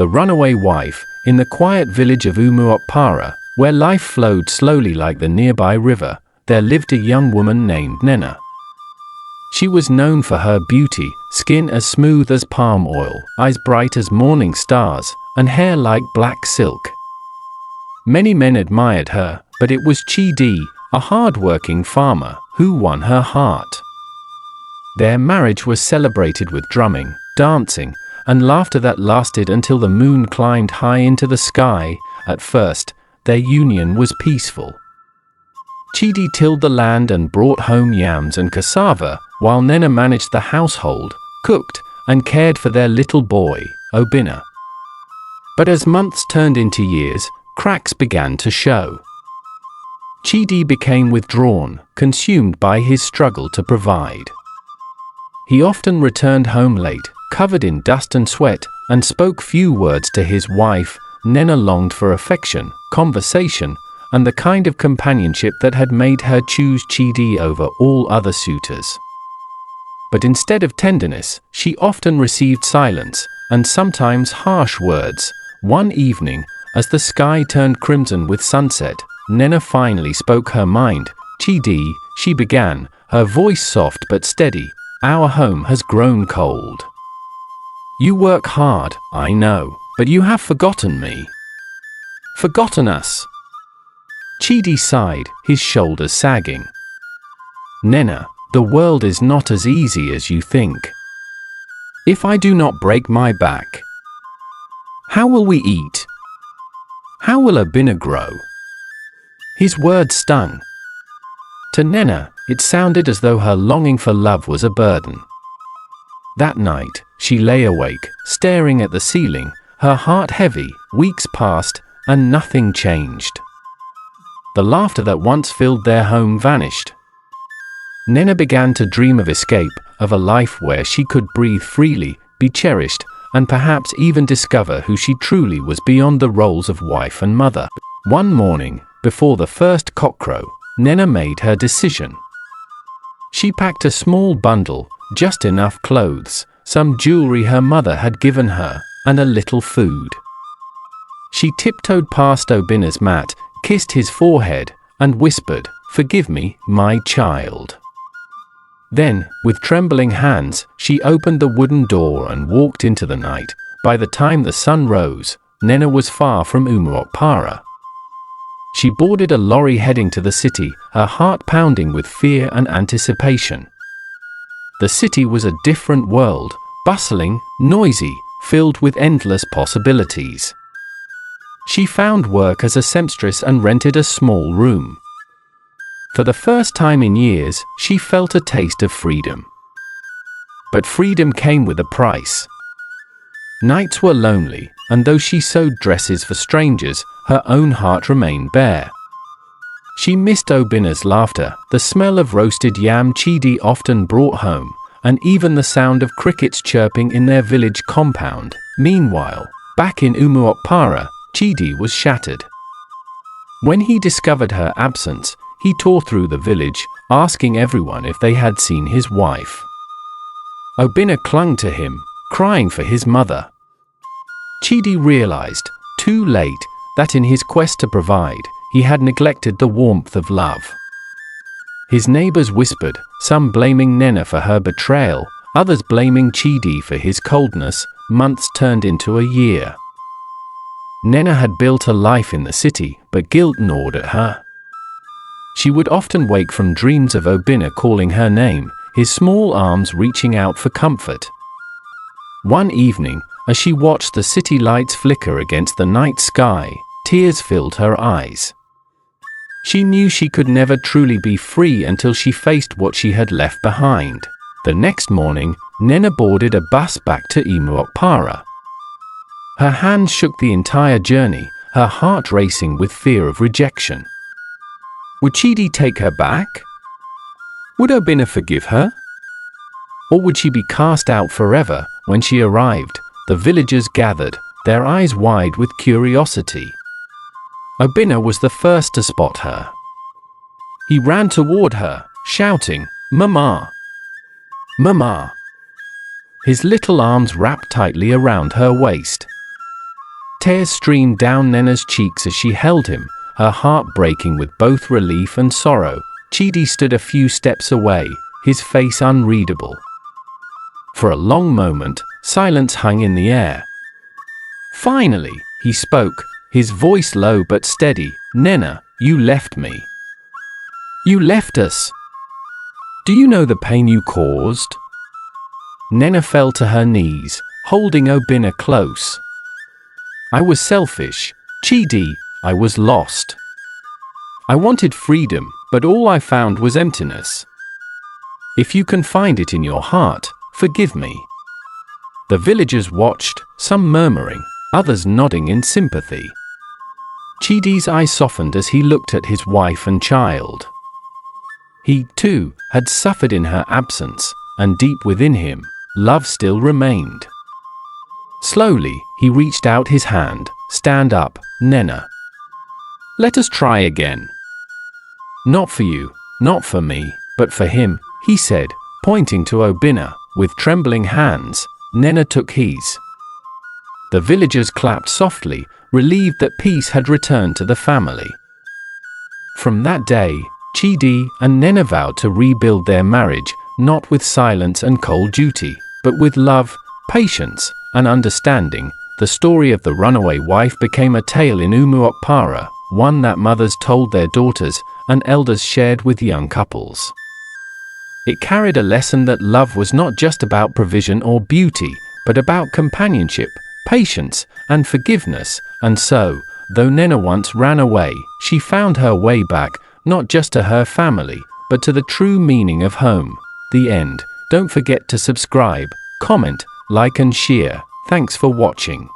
the runaway wife, in the quiet village of Umuokpara, where life flowed slowly like the nearby river, there lived a young woman named Nena. She was known for her beauty, skin as smooth as palm oil, eyes bright as morning stars, and hair like black silk. Many men admired her, but it was Chidi, a hard-working farmer, who won her heart. Their marriage was celebrated with drumming, dancing, and laughter that lasted until the moon climbed high into the sky. At first, their union was peaceful. Chidi tilled the land and brought home yams and cassava, while Nena managed the household, cooked, and cared for their little boy, Obinna. But as months turned into years, cracks began to show. Chidi became withdrawn, consumed by his struggle to provide. He often returned home late, covered in dust and sweat, and spoke few words to his wife. Nena longed for affection, conversation, and the kind of companionship that had made her choose Chidi over all other suitors. But instead of tenderness, she often received silence, and sometimes harsh words. One evening, as the sky turned crimson with sunset, Nena finally spoke her mind. "Chidi," she began, her voice soft but steady, "our home has grown cold. You work hard, I know, but you have forgotten me. Forgotten us." Chidi sighed, his shoulders sagging. "Nena, the world is not as easy as you think. If I do not break my back, how will we eat? How will Obinna grow?" His words stung. To Nena, it sounded as though her longing for love was a burden. That night, she lay awake, staring at the ceiling, her heart heavy. Weeks passed, and nothing changed. The laughter that once filled their home vanished. Nena began to dream of escape, of a life where she could breathe freely, be cherished, and perhaps even discover who she truly was beyond the roles of wife and mother. One morning, before the first cockcrow, Nena made her decision. She packed a small bundle, just enough clothes, some jewelry her mother had given her, and a little food. She tiptoed past Obinna's mat, kissed his forehead, and whispered, "Forgive me, my child." Then, with trembling hands, she opened the wooden door and walked into the night. By the time the sun rose, Nena was far from Umuokpara. She boarded a lorry heading to the city, her heart pounding with fear and anticipation. The city was a different world, bustling, noisy, filled with endless possibilities. She found work as a seamstress and rented a small room. For the first time in years, she felt a taste of freedom. But freedom came with a price. Nights were lonely, and though she sewed dresses for strangers, her own heart remained bare. She missed Obinna's laughter, the smell of roasted yam Chidi often brought home, and even the sound of crickets chirping in their village compound. Meanwhile, back in Umuokpara, Chidi was shattered. When he discovered her absence, he tore through the village, asking everyone if they had seen his wife. Obinna clung to him, crying for his mother. Chidi realized, too late, that in his quest to provide, he had neglected the warmth of love. His neighbors whispered, some blaming Nena for her betrayal, others blaming Chidi for his coldness. Months turned into a year. Nena had built a life in the city, but guilt gnawed at her. She would often wake from dreams of Obinna calling her name, his small arms reaching out for comfort. One evening, as she watched the city lights flicker against the night sky, tears filled her eyes. She knew she could never truly be free until she faced what she had left behind. The next morning, Nena boarded a bus back to Umuokpara. Her hands shook the entire journey, her heart racing with fear of rejection. Would Chidi take her back? Would Obinna forgive her? Or would she be cast out forever? When she arrived, the villagers gathered, their eyes wide with curiosity. Obinna was the first to spot her. He ran toward her, shouting, "Mama! Mama!" His little arms wrapped tightly around her waist. Tears streamed down Nena's cheeks as she held him, her heart breaking with both relief and sorrow. Chidi stood a few steps away, his face unreadable. For a long moment, silence hung in the air. Finally, he spoke, his voice low but steady. "Nena, you left me. You left us. Do you know the pain you caused?" Nena fell to her knees, holding Obinna close. "I was selfish, Chidi, I was lost. I wanted freedom, but all I found was emptiness. If you can find it in your heart, forgive me." The villagers watched, some murmuring, others nodding in sympathy. Chidi's eyes softened as he looked at his wife and child. He, too, had suffered in her absence, and deep within him, love still remained. Slowly, he reached out his hand. "Stand up, Nena. Let us try again. Not for you, not for me, but for him," he said, pointing to Obinna. With trembling hands, Nena took his. The villagers clapped softly, relieved that peace had returned to the family. From that day, Chidi and Nena vowed to rebuild their marriage, not with silence and cold duty, but with love, patience, and understanding. The story of the runaway wife became a tale in Umuokpara, one that mothers told their daughters and elders shared with young couples. It carried a lesson that love was not just about provision or beauty, but about companionship, patience, and forgiveness. And so, though Nena once ran away, she found her way back, not just to her family, but to the true meaning of home. The end. Don't forget to subscribe, comment, like and share. Thanks for watching.